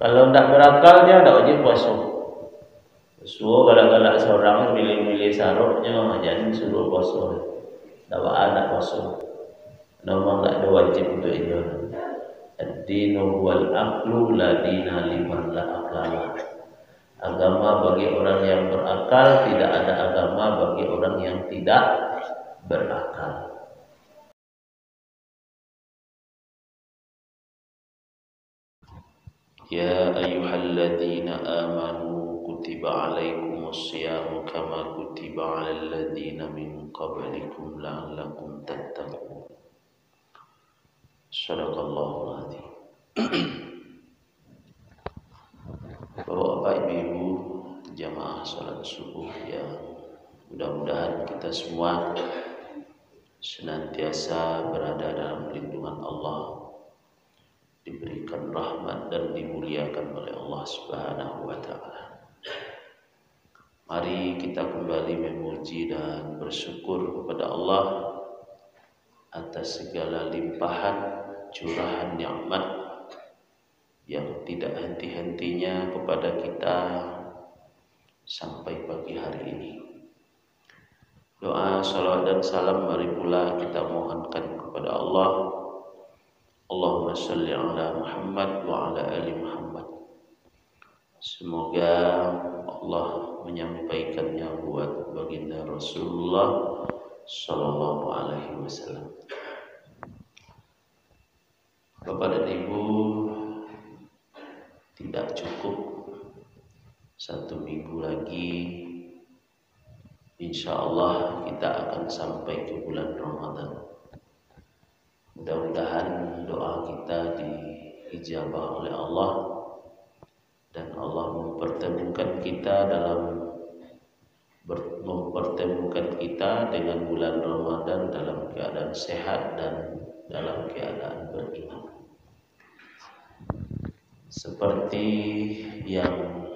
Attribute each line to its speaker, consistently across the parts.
Speaker 1: Kalau tidak berakal dia tidak wajib puasa. Suruh galak-galak seorang milih-milih saruknya, jangan suruh puasa. Tidak ada puasa. Memang tidak ada wajib untuk itu. Ad-dinu wal aqlu la dina liman la aqlala. Agama bagi orang yang berakal, tidak ada agama bagi orang yang tidak berakal. Ya ayyuhalladzina amanu kutiba alaikumus syiyamu kama kutiba alal ladzina min qablikum la'allakum tattaqun. Shadaqallahul adzim. Bapak Ibu jamaah salat subuh yang mudah-mudahan kita semua senantiasa berada dalam lindungan Allah, diberikan rahmat dan dimuliakan oleh Allah Subhanahu wa taala. Mari kita kembali memuji dan bersyukur kepada Allah atas segala limpahan curahan nikmat yang tidak henti-hentinya kepada kita sampai pagi hari ini. Doa, salawat dan salam mari pula kita mohonkan kepada Allah. Allahumma shalli ala Muhammad wa ala ali Muhammad. Semoga Allah menyampaikannya buat baginda Rasulullah sallallahu alaihi wasallam. Bapak dan Ibu, tidak cukup 1 minggu lagi, insya Allah kita akan sampai ke bulan Ramadan. Mudah-mudahan doa kita diijabah oleh Allah dan Allah mempertemukan kita dengan bulan Ramadan dalam keadaan sehat dan dalam keadaan beriman. Seperti yang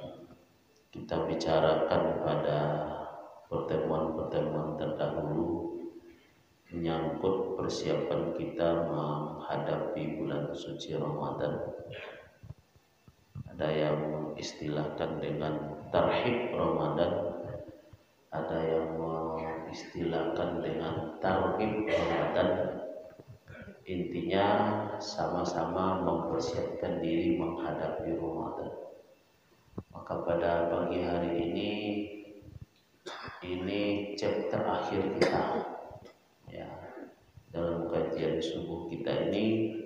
Speaker 1: kita bicarakan pada pertemuan-pertemuan terdahulu menyangkut persiapan kita menghadapi bulan suci Ramadan. Ada yang mengistilahkan dengan tarhib Ramadan, ada yang mengistilahkan dengan targhib Ramadan. Intinya sama-sama mempersiapkan diri menghadapi Ramadan. Maka pada pagi hari ini chapter akhir kita. Ya, dalam kajian subuh kita ini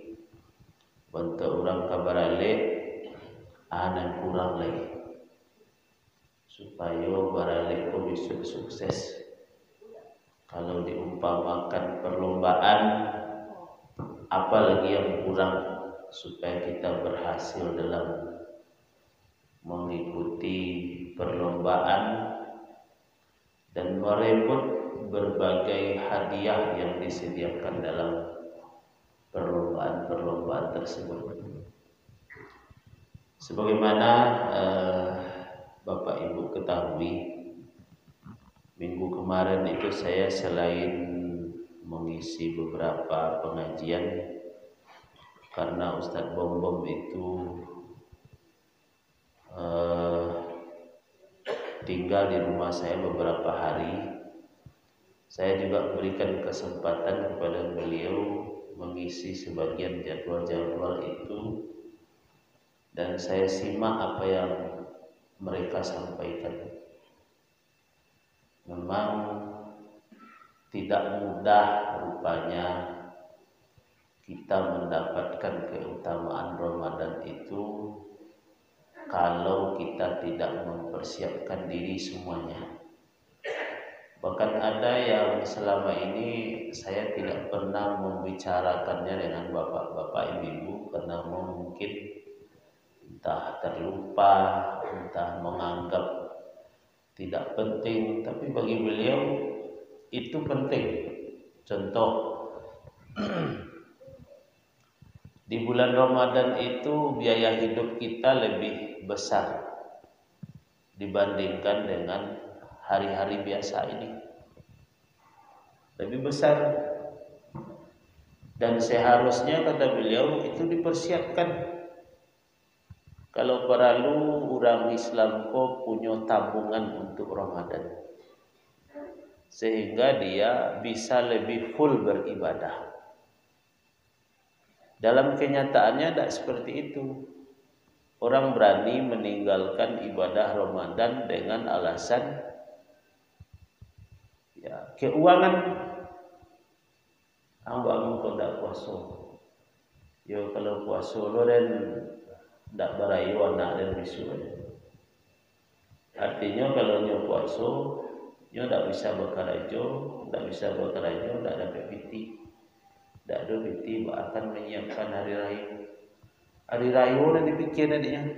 Speaker 1: bentuk orang kabarale anan kurang lagi supaya barale ko bisa sukses. Kalau diumpamakan perlombaan, apalagi yang kurang supaya kita berhasil dalam mengikuti perlombaan dan merebut berbagai hadiah yang disediakan dalam perlombaan tersebut. Sebagaimana Bapak Ibu ketahui, minggu kemarin itu saya selain mengisi beberapa pengajian karena Ustadz Bom itu tinggal di rumah saya beberapa hari. Saya juga memberikan kesempatan kepada beliau mengisi sebagian jadwal-jadwal itu, dan saya simak apa yang mereka sampaikan. Memang tidak mudah rupanya kita mendapatkan keutamaan Ramadan itu kalau kita tidak mempersiapkan diri semuanya. Bahkan ada yang selama ini saya tidak pernah membicarakannya dengan bapak-bapak ibu karena mungkin entah terlupa, entah menganggap tidak penting, tapi bagi beliau itu penting. Contoh, di bulan Ramadan itu biaya hidup kita lebih besar dibandingkan dengan hari-hari biasa ini. Lebih besar. Dan seharusnya kata beliau itu dipersiapkan. kalau perlu orang Islam ko punya tabungan untuk Ramadan, sehingga dia bisa lebih full beribadah. Dalam kenyataannya tidak seperti itu. Orang berani meninggalkan ibadah Ramadan dengan alasan ya keuangan. Ambang kau tidak puasa. Yo kalau puasa lo dan tidak berayu anak dan bisu. Artinya kalau nyo puasa, nyo tidak bisa berkarajo, tidak dapat piti. Tak ada piti akan menyiapkan hari raya. Hari raya dah dipikir tadinya.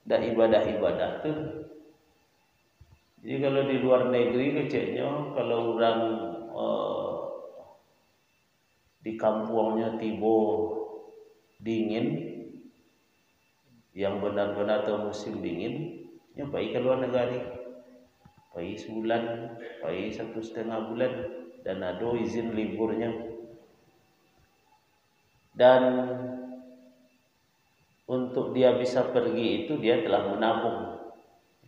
Speaker 1: Dah ibadah-ibadah tu. Jadi kalau di luar negeri keceknya, kalau orang di kampungnya tiba dingin, yang benar-benar atau musim dingin, nya pergi ke luar negara. Pergi sebulan, pergi 1,5 bulan, dan ada izin liburnya. Dan untuk dia bisa pergi itu dia telah menabung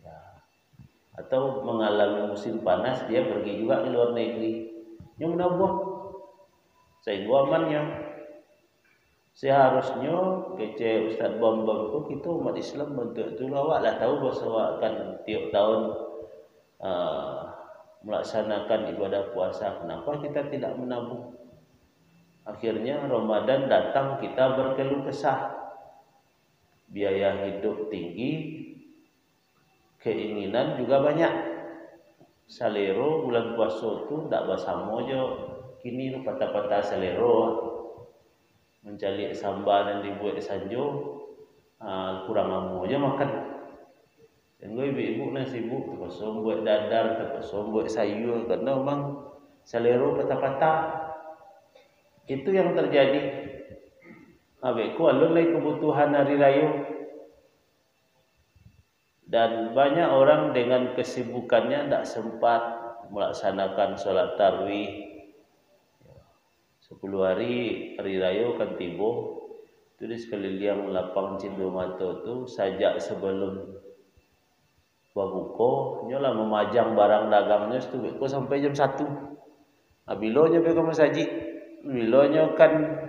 Speaker 1: ya. Atau mengalami musim panas dia pergi juga ke luar negeri, dia menabung sehingga amannya. Seharusnya kece Ustaz Bambang itu kita umat Islam bentuk itu awak lah tahu bahwa akan tiap tahun melaksanakan ibadah puasa. Kenapa kita tidak menabung? Akhirnya Ramadan datang kita berkeluh kesah. Biaya hidup tinggi, keinginan juga banyak. Salero bulan puasa tu tak bersama je. Kini tu patah-patah salero. Mencari sambal dan dibuat sanjo, kurang amu je makan. Sehingga ibu-ibu nak sibuk terpaksa buat dadar, terpaksa buat sayur karena memang salero patah-patah. Itu yang terjadi. Habis ku alun lagi kebutuhan hari raya. Dan banyak orang dengan kesibukannya tidak sempat melaksanakan sholat tarawih. 10 hari raya kan tiba. Itu di sekeliling lapang Cindo Mato tu sajak sebelum berbuka, nyolah memajang barang dagangnya itu sampai jam 1. Bilonya ke masjid. Bilonya kan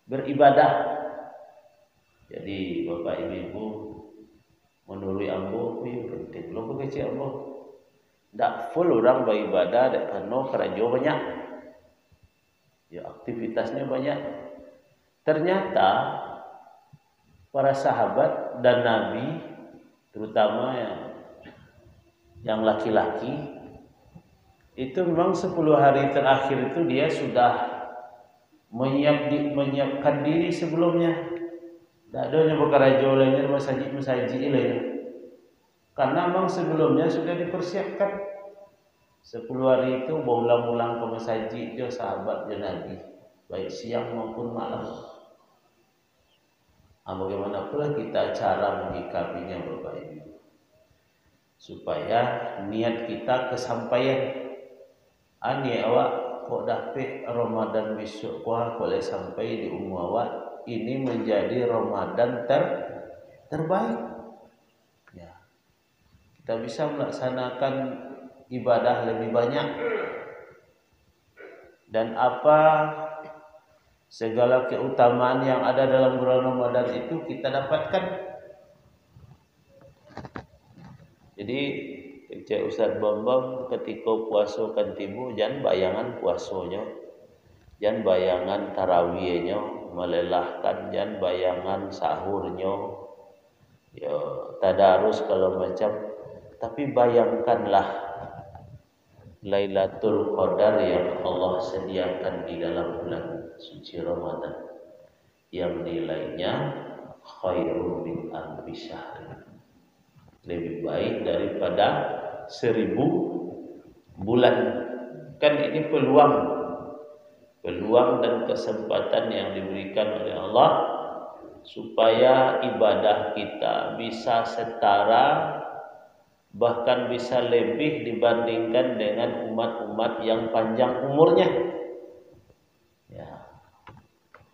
Speaker 1: beribadah. Jadi bapak ibu menurut ambo itu penting. Lo kecil ambo. Tak full orang beribadah karena kerja banyak. Ya aktivitasnya banyak. Ternyata para sahabat dan Nabi, terutama yang laki-laki, itu memang 10 hari terakhir itu dia sudah menyiapkan diri sebelumnya. Tak ada yang berkarajo lainnya masjid lainnya. Karena memang sebelumnya sudah dipersiapkan. 10 hari itu berulang-ulang ke masjid je sahabat je Nabi, baik siang maupun malam. Bagaimana pula kita cara menyikapinya Bapak Ibu, supaya niat kita kesampaian. Ani awak kok dapat Ramadan besok kuah boleh sampai di umur awak ini menjadi Ramadan terbaik. Ya. Kita bisa melaksanakan ibadah lebih banyak. Dan apa segala keutamaan yang ada dalam bulan Ramadan itu kita dapatkan. Jadi Cik Ustaz Bambang ketika puasa kan tiba, jangan bayangan puasanya, jangan bayangan tarawihnya melelahkan, jangan bayangan sahurnya, ya tadarus kalau macam, tapi bayangkanlah Lailatul Qadar yang Allah sediakan di dalam bulan suci Ramadan, yang nilainya khairun min alfi syahr, lebih baik daripada 1000 bulan. Kan ini peluang dan kesempatan yang diberikan oleh Allah supaya ibadah kita bisa setara, bahkan bisa lebih dibandingkan dengan umat-umat yang panjang umurnya. Ya.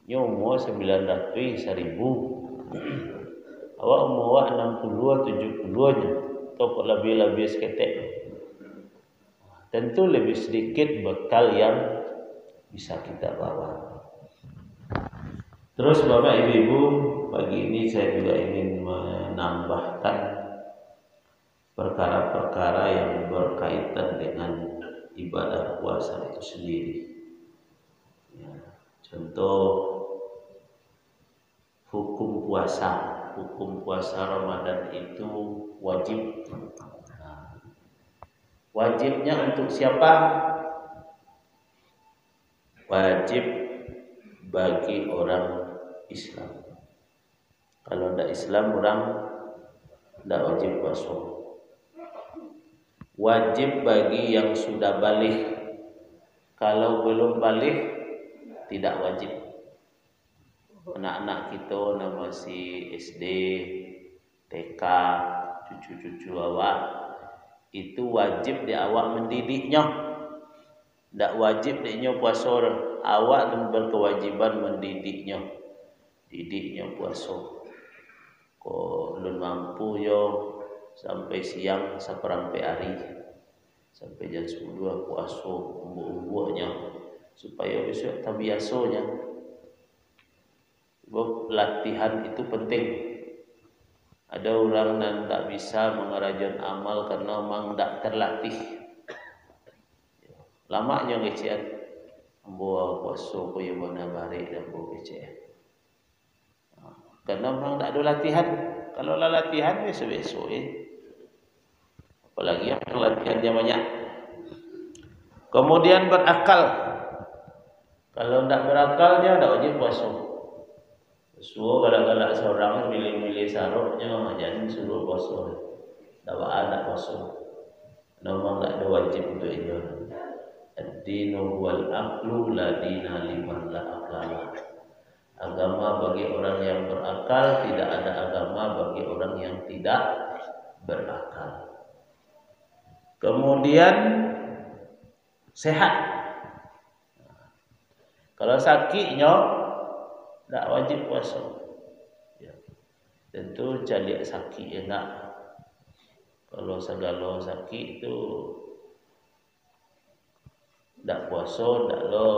Speaker 1: Nyomo 900 1000. awak umur awak 60 70 nya atau kok lebih seketek, tentu lebih sedikit bekal yang bisa kita bawa. Terus Bapak Ibu, pagi ini saya juga ingin menambahkan perkara-perkara yang berkaitan dengan ibadah puasa itu sendiri. Ya, contoh hukum puasa Ramadan itu wajib. Nah, wajibnya untuk siapa? Wajib bagi orang Islam. Kalau tidak Islam orang tidak wajib puasa. Wajib bagi yang sudah balik. Kalau belum balik tidak wajib. Anak-anak kita masih SD, TK, cucu-cucu awak itu wajib di awak mendidiknya. Tidak wajib dia puasa. Awak berkewajiban mendidiknya. Didiknya puasa. Kok belum mampu yo sampai siang seperempat hari. Sampai jam 10 puasa umbu-umbunya supaya besok tak biasanya. Sebab latihan itu penting. Ada orang yang tak bisa mengerjakan amal karena memang tak terlatih. Lamanya ngecian membawa puasa koyo mana bari dan bawa ngecian. Karena memang tak ada latihan. Kalau lah latihan besok-besok apalagi yang latihannya banyak. Kemudian berakal. Kalau tak berakal dia tak wajib puasa. Suruh galak-galak seorang milih-milih saruknya jangan suruh puasa. Tak ada puasa. Memang tak ada wajib untuk itu. Ad-dinu wal aqlu la dina liman la aqlala. Agama bagi orang yang berakal, tidak ada agama bagi orang yang tidak berakal. Kemudian sehat. Kalau sakitnya tak wajib puasa. Ya. Tentu cari sakit enak. Kalau segala sakit itu tak puasa, tak lo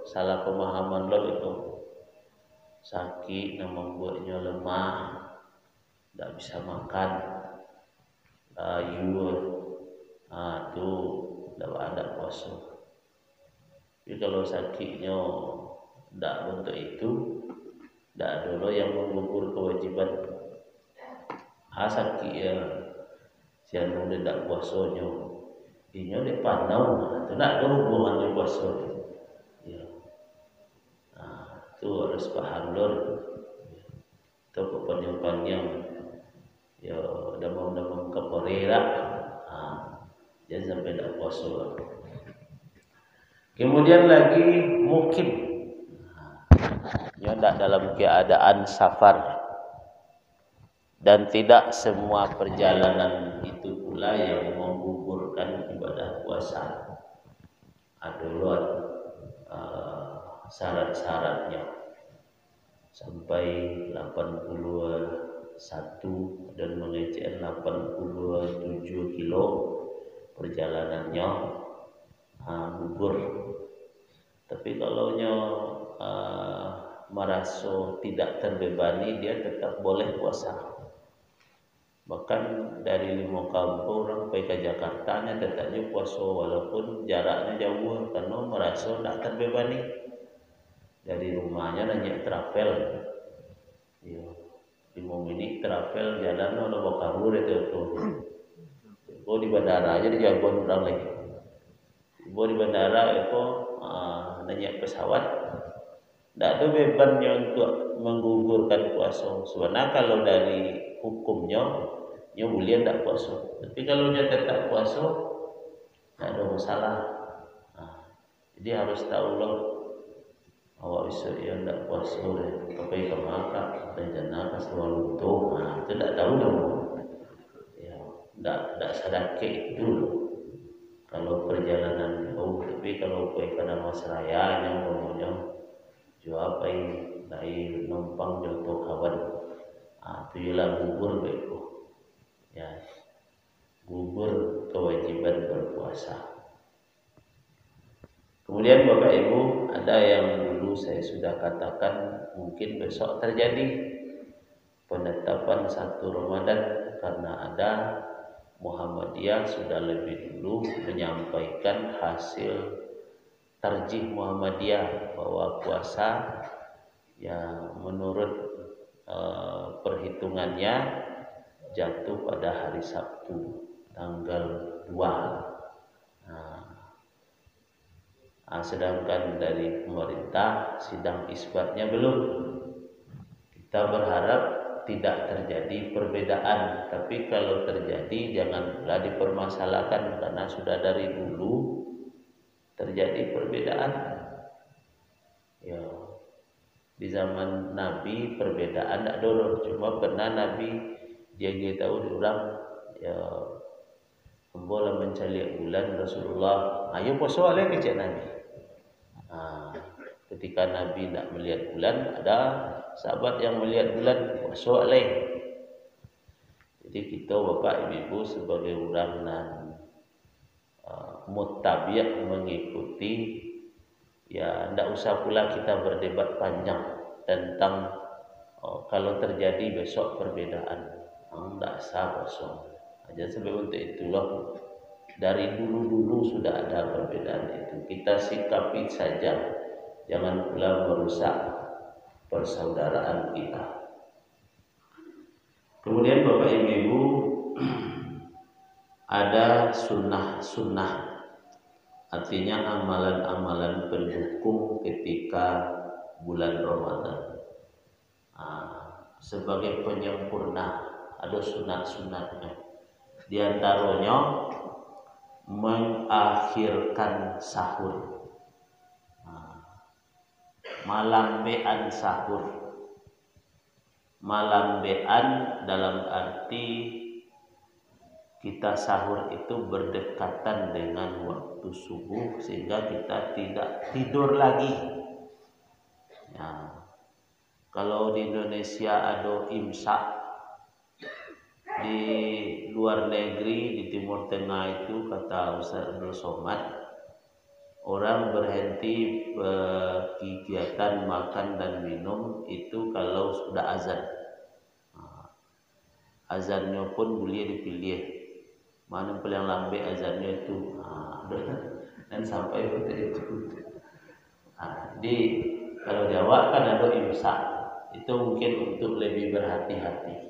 Speaker 1: salah pemahaman lo itu. Sakit yang membuatnya lemah, tak bisa makan, layu, itu tak ada puasa. Tapi kalau sakitnya tak bentuk itu, tak ada lo yang mengukur kewajiban. Sakit ya, siapa yang tak puasanya, ini dia pandang, itu tak ada hubungan dengan puasa. Ya. Itu harus paham lor. Itu kepanjang-panjang ya damang-damang keporera. Jangan sampai tak puasa. Kemudian lagi mukim. Ya tak dalam keadaan safar. Dan tidak semua perjalanan itu pula yang menggugurkan ibadah puasa. Ada luar syarat-syaratnya sampai 81 dan mengecek 87 kilo perjalanannya gugur. Tapi kalau merasa tidak terbebani, dia tetap boleh puasa. Bahkan dari 5 kampung orang pergi ke Jakarta tetapnya puasa walaupun jaraknya jauh karena merasa tidak terbebani. Dari rumahnya nanya travel, ya, 5 menit travel jalan ada bakabur itu tuh. Ibu di bandara aja dijagoan orang lagi. Ibu di bandara itu nanya pesawat, tidak ada bebannya untuk menggugurkan puasa. Sebenarnya kalau dari hukumnya, dia boleh tidak puasa. Tapi kalau dia tetap puasa, tidak ada masalah. Jadi harus tahu loh. Awak bisa yang tak puasa pakai ke maka rencana ke selalu itu, itu tak tahu dong. Ya, tak sadar ke itu. Kalau perjalanan jauh, tapi kalau pergi ke Damasraya yang ngomongnya, jauh apa ini dari numpang jatuh kawan, Itulah gugur beku. Ya, gugur kewajiban berpuasa. Kemudian Bapak Ibu, ada yang dulu saya sudah katakan mungkin besok terjadi penetapan 1 Ramadan karena ada Muhammadiyah sudah lebih dulu menyampaikan hasil tarjih Muhammadiyah bahwa puasa yang menurut perhitungannya jatuh pada hari Sabtu tanggal 2. Sedangkan dari pemerintah sidang isbatnya belum. Kita berharap tidak terjadi perbedaan, tapi kalau terjadi jangan pula dipermasalahkan karena sudah dari dulu terjadi perbedaan. Ya, di zaman Nabi perbedaan tidak dulu, cuma pernah Nabi dia tahu diorang ya boleh mencari bulan Rasulullah, ayo puasa oleh kecik Nabi. Ketika Nabi tidak melihat bulan, ada sahabat yang melihat bulan, puasa oleh. Jadi kita Bapak Ibu sebagai orang yang muttabi' mengikuti, ya tidak usah pula kita berdebat panjang tentang kalau terjadi besok perbedaan, tidak sah puasa. Jadi sebab untuk itulah dari dulu sudah ada perbedaan itu. Kita sikapi saja, jangan pula merusak persaudaraan kita. Kemudian Bapak Ibu, ada sunnah-sunnah, artinya amalan-amalan pendukung ketika bulan Ramadan. Sebagai penyempurna ada sunat-sunatnya. Di antaranya mengakhirkan sahur, malambean sahur. Malambean dalam arti kita sahur itu berdekatan dengan waktu subuh sehingga kita tidak tidur lagi. Ya. Kalau di Indonesia ada imsak, di luar negeri, di Timur Tengah itu kata Ustaz Abdul Somad, orang berhenti kegiatan makan dan minum itu kalau sudah azan. Azannya pun boleh dipilih, mana paling lambat azannya itu, dan sampai seperti itu. Jadi kalau Jawa kan ada imsak, itu mungkin untuk lebih berhati-hati.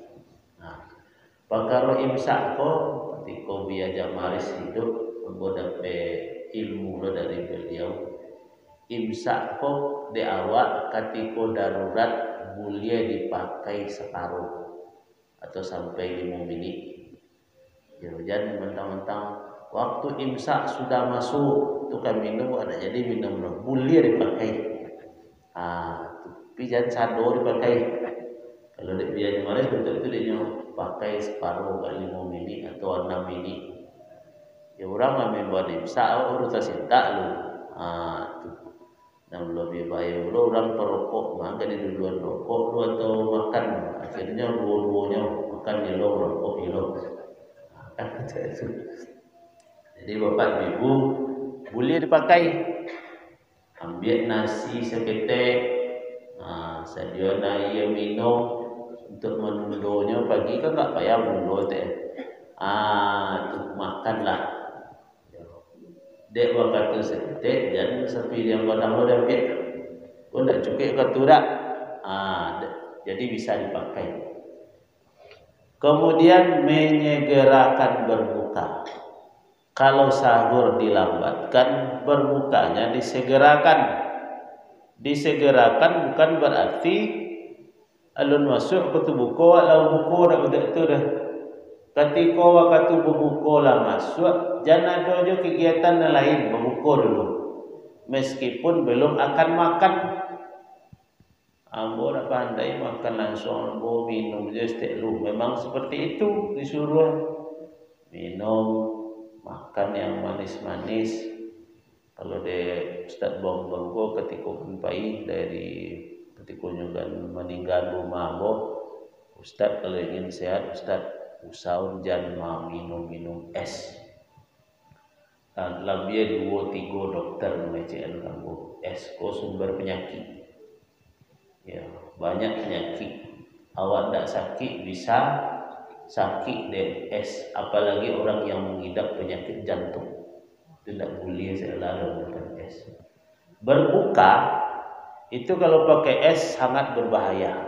Speaker 1: Perkara imsak ko ketika biaya Jamaris hidup membuat ilmu lo dari beliau. Imsak ko di awak ketika darurat boleh dipakai separuh atau sampai 5 menit. Jangan mentang-mentang waktu imsak sudah masuk tukang minum ada jadi minum lo boleh dipakai. Tapi jangan sado dipakai. Kalau di biaya Jamaris betul itu dia pakai separuh kali 5 menit atau 6 menit. Ya orang membuat imsak urusan cinta lu. Dan lebih baik lu orang perokok, maka di duluan rokok lu atau makan, akhirnya dua-duanya makan di lo rokok di lo. Jadi Bapak Ibu boleh dipakai. Ambil nasi seketek, sediana ia minum untuk menundanya pagi kan tak payah menunduk teh. Untuk makanlah. Dek waktu seketek dan sepi yang padang lo dapat. Kau tak cukup kau tak. Jadi bisa dipakai. Kemudian menyegerakan berbuka. Kalau sahur dilambatkan, berbukanya disegerakan. Disegerakan bukan berarti alun masuk ke buku, lalu buku dah betul dah. Ketika waktu berbuka lah masuk, jangan ada je kegiatan lain berbuka dulu. Meskipun belum akan makan. Ambo dah pandai makan langsung, ambo minum je setiap lu. Memang seperti itu disuruh minum, makan yang manis-manis. Kalau de Ustaz Bonggo ketika kumpai dari ketika juga meninggal rumah ambo, Ustaz kalau ingin sehat Ustaz usahaun jangan minum es. Lebih 2-3 dokter mengecek kamu es ko sumber penyakit. Ya, banyak penyakit. Awak tak sakit bisa sakit deh es, apalagi orang yang mengidap penyakit jantung. Tidak boleh saya larang makan es. Berbuka itu kalau pakai es sangat berbahaya.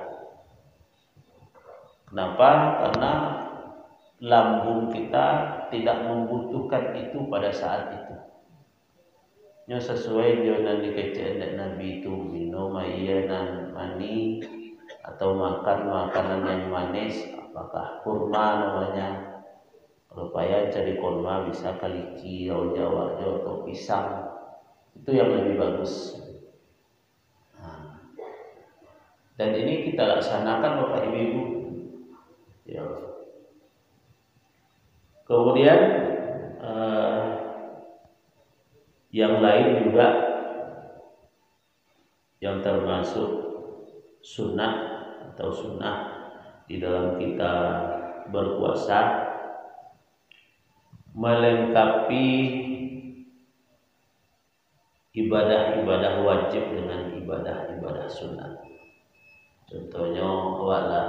Speaker 1: Kenapa? Karena lambung kita tidak membutuhkan itu pada saat itu. Nya sesuai dengan dikecek Nabi itu minum ayanan mani atau makan makanan yang manis, apakah kurma namanya. Kalau payah cari kurma bisa kaliki atau jawa atau pisang, itu yang lebih bagus. Dan ini kita laksanakan Bapak Ibu. Ya. Kemudian yang lain juga yang termasuk sunnah atau sunnah di dalam kita berpuasa melengkapi ibadah-ibadah wajib dengan ibadah-ibadah sunnah. Contohnya wala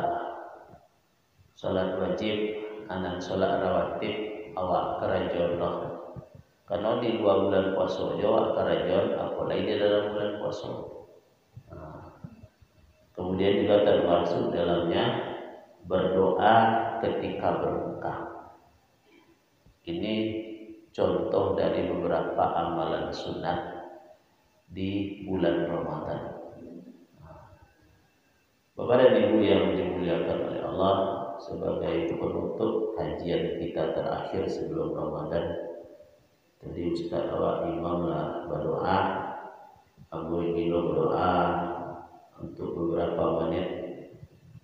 Speaker 1: salat wajib anan salat rawatib awak kerajon lah. Karena di 2 bulan puasa awak kerajon apalagi di dalam bulan puasa. Kemudian juga termasuk dalamnya berdoa ketika berbuka. Ini contoh dari beberapa amalan sunnah di bulan Ramadan. Bapak dan Ibu yang dimuliakan oleh Allah, sebagai penutup kajian kita terakhir sebelum Ramadan, tadi Ustaz awak imam lah berdoa, Abu Gilo berdoa untuk beberapa menit,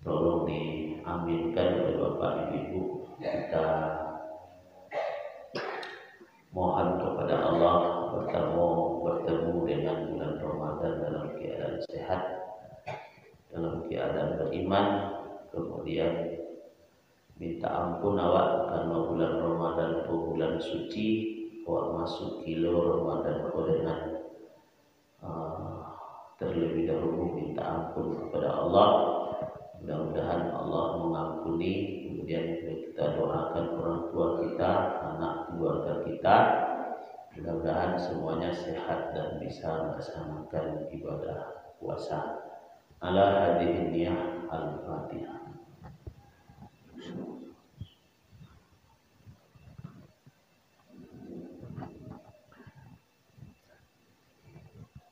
Speaker 1: tolong diaminkan oleh Bapak Ibu. Kita mohon kepada Allah bertemu dengan bulan Ramadan dalam keadaan sehat, dalam keadaan beriman. Kemudian minta ampun awak karena bulan Ramadan itu bulan suci, awak masuk kilo Ramadan dengan terlebih dahulu minta ampun kepada Allah. Mudah-mudahan Allah mengampuni. Kemudian kita doakan orang tua kita, anak keluarga kita, mudah-mudahan semuanya sehat dan bisa melaksanakan ibadah puasa. Ala hadhihi niyah al-Fatihah.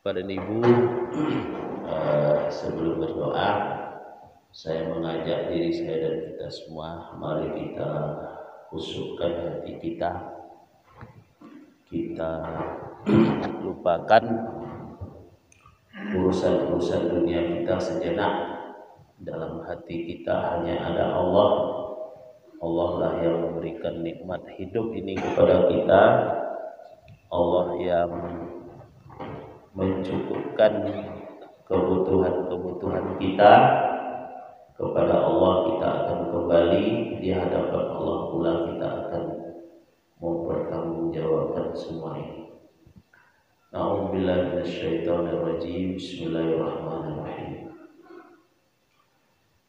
Speaker 1: Pada Ibu, sebelum berdoa, saya mengajak diri saya dan kita semua, mari kita khusyukkan hati kita. Kita lupakan urusan-urusan dunia kita sejenak. Dalam hati kita hanya ada Allah. Allah lah yang memberikan nikmat hidup ini kepada kita. Allah yang mencukupkan kebutuhan-kebutuhan kita. Kepada Allah kita akan kembali, di hadapan Allah pula kita akan mempertanggungjawabkan semua ini. A'udzubillahi minasyaitonirrajim. Bismillahirrahmanirrahim.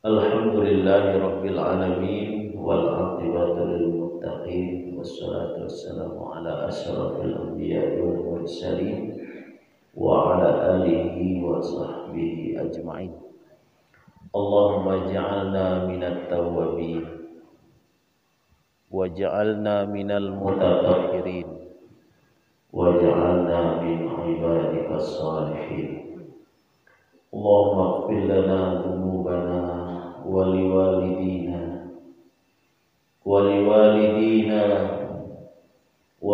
Speaker 1: Alhamdulillahirabbil alamin wal 'aqibatu lil muttaqin wassalatu wassalamu ala asyrafil anbiya'i wal mursalin wa ala alihi wa sahbihi ajma'in. Allahumma ja'alna minat tawwabin waj'alna minal mutatahhirin waj'alna min ibadikas salihin. Allahumma ighfir lana dhunubana wa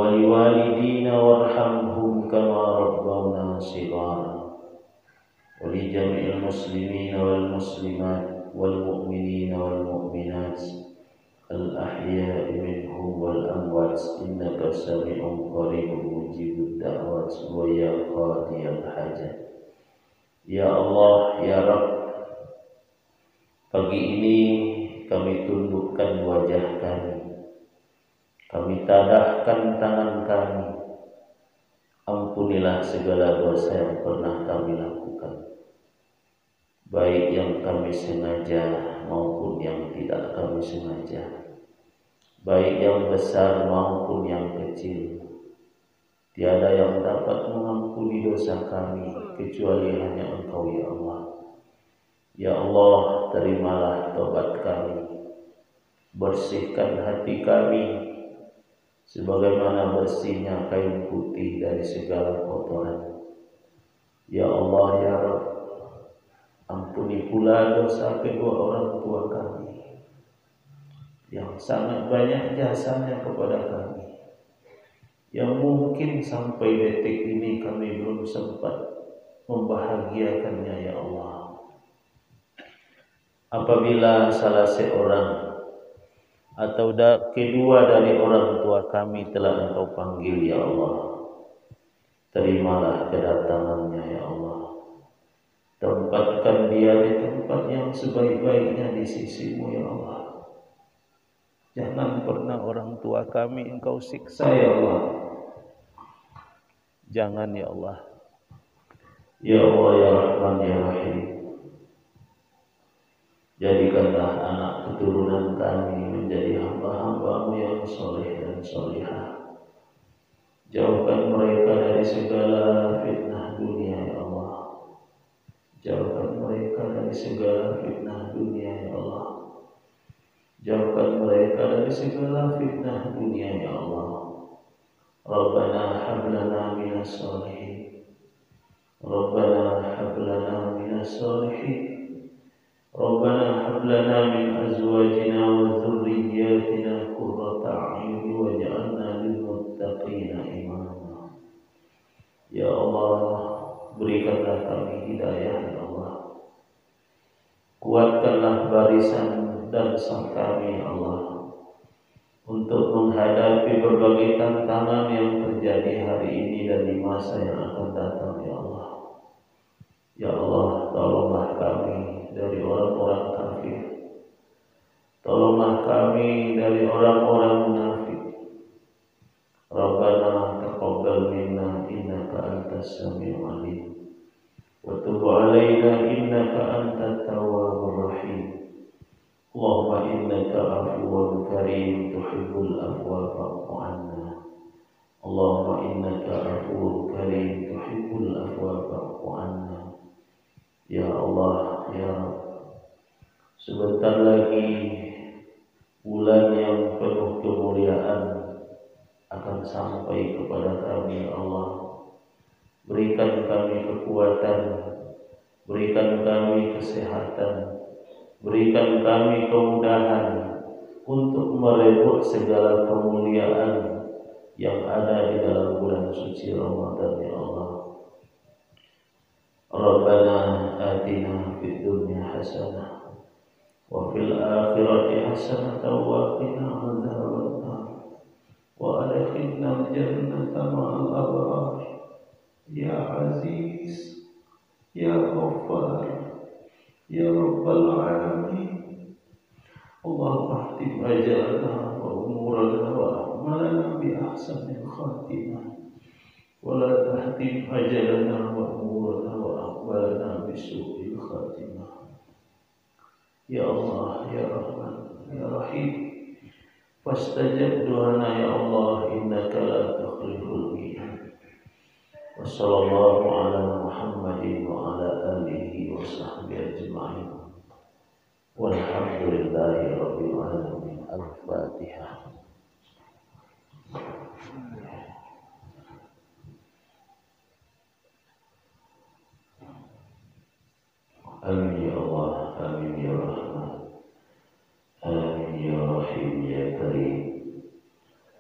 Speaker 1: liwalidina warhamhum kama rabbawna shighara wa li jami'il muslimina wal muslimat wal mu'minina wal mu'minat al-ahya'i minhum wal amwat innaka sami'un qaribun mujibud da'wat wa ya qadiyal hajat. Ya Allah, ya Rabb, pagi ini kami tundukkan wajah kami tadahkan tangan kami. Ampunilah segala dosa yang pernah kami lakukan, baik yang kami sengaja maupun yang tidak kami sengaja, baik yang besar maupun yang kecil. Tiada yang dapat mengampuni dosa kami kecuali hanya Engkau, ya Allah. Ya Allah, terimalah tobat kami, bersihkan hati kami sebagaimana bersihnya kain putih dari segala kotoran. Ya Allah, ya Rabb, ampuni pula dosa kedua orang tua kami yang sangat banyak jasanya kepada kami, yang mungkin sampai detik ini kami belum sempat membahagiakannya, ya Allah. Apabila salah seorang atau kedua dari orang tua kami telah Engkau panggil, ya Allah, terimalah kedatangannya, ya Allah. Tempatkan dia di tempat yang sebaik-baiknya di sisi-Mu, ya Allah. Jangan pernah orang tua kami Engkau siksa, ya Allah. Jangan, ya Allah. Ya Allah, ya Rahman, ya Rahim, jadikanlah anak keturunan kami menjadi hamba-hamba-Mu yang soleh dan solihah. Jauhkan mereka dari segala fitnah dunia, ya Allah. Jauhkan mereka dari segala fitnah dunia, ya Allah. Jauhkan mereka dari segala fitnah dunia, ya Allah. Rabbana hab lana minas solihin. Rabbana hab lana minas solihin. Rabbana hab lana min azwajina wa dzurriyyatina qurrata a'yun waj'alna lil muttaqina imama. Ya Allah, berikanlah kami hidayah, ya Allah. Kuatkanlah barisan dan saf kami, ya Allah, untuk menghadapi berbagai tantangan yang terjadi hari ini dan di masa yang akan datang, ya Allah. Ya Allah, tolonglah kami dari orang-orang kafir. Tolonglah kami dari orang-orang munafik. Rabbana taqabbal minna innaka antas samiul alim. Wa tub 'alaina innaka antat tawwabur rahim. Allahumma innaka 'afuwwun karim tuhibbul afwa fa'fu 'anna. Allahumma innaka 'afuwwun karim tuhibbul afwa fa'fu 'anna. Ya Allah, ya Rabb, sebentar lagi bulan yang penuh kemuliaan akan sampai kepada kami, ya Allah. Berikan kami kekuatan, berikan kami kesehatan, berikan kami kemudahan untuk merebut segala kemuliaan yang ada di dalam bulan suci Ramadan, ya Allah. Rabbana atina fid dunya hasanah wa fil akhirati hasanah wa qina adzabannar wa adkhilna al-jannata ma'al abrar. Ya Aziz, Ya Ghaffar, Ya Rabbal Alamin. Allahumma ahtim ajalana wa umurana wa a'malana bi ahsanil khatimah. Wala tahtim ajalana wa umurana wa aqbalana bisu'il khatimah. Ya Allah, Ya Rahman, Ya Rahim, fastajab du'ana, ya Allah, innaka la takhliful mi'ad. Wa sallallahu ala Muhammadin wa ala alihi wa sahbihi ajma'in. Walhamdulillahi rabbil alamin. Al-Fatihah. Amin ya Allah, amin ya Rahman, amin ya Rahim ya Karim.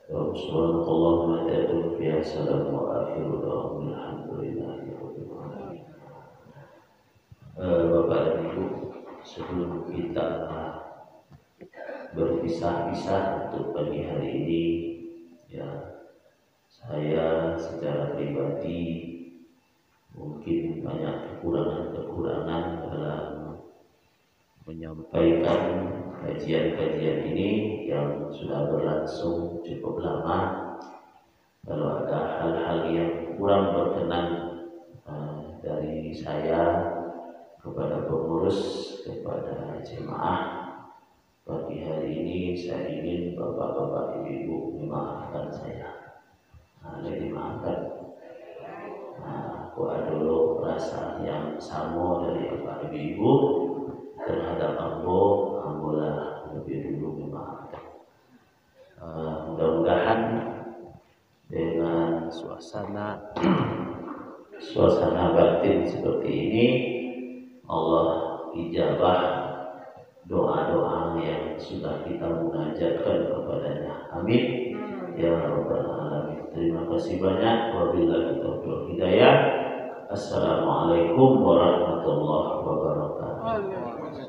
Speaker 1: Wa subhanakallahumma ta'ala fi salam wa akhiru da'wana alhamdulillahi rabbil alamin. Bapak dan Ibu, sebelum kita berpisah-pisah untuk pagi hari ini, ya, saya secara pribadi mungkin banyak kekurangan-kekurangan dalam menyampaikan kajian-kajian ini yang sudah berlangsung cukup lama. Kalau ada hal-hal yang kurang berkenan dari saya kepada pengurus, kepada jemaah, pagi hari ini saya ingin bapak-bapak ibu-ibu memaafkan saya. Dimaafkan. Aku ada dulu rasa yang sama dari bapak ibu-ibu terhadap ambolah lebih dulu memaafkan. Mudah-mudahan dengan suasana batin seperti ini Allah ijabah doa-doa yang sudah kita munajatkan kepadanya. Amin ya rabbal alamin. Terima kasih banyak. Wabillahi taufiq hidayah. Assalamualaikum warahmatullahi wabarakatuh.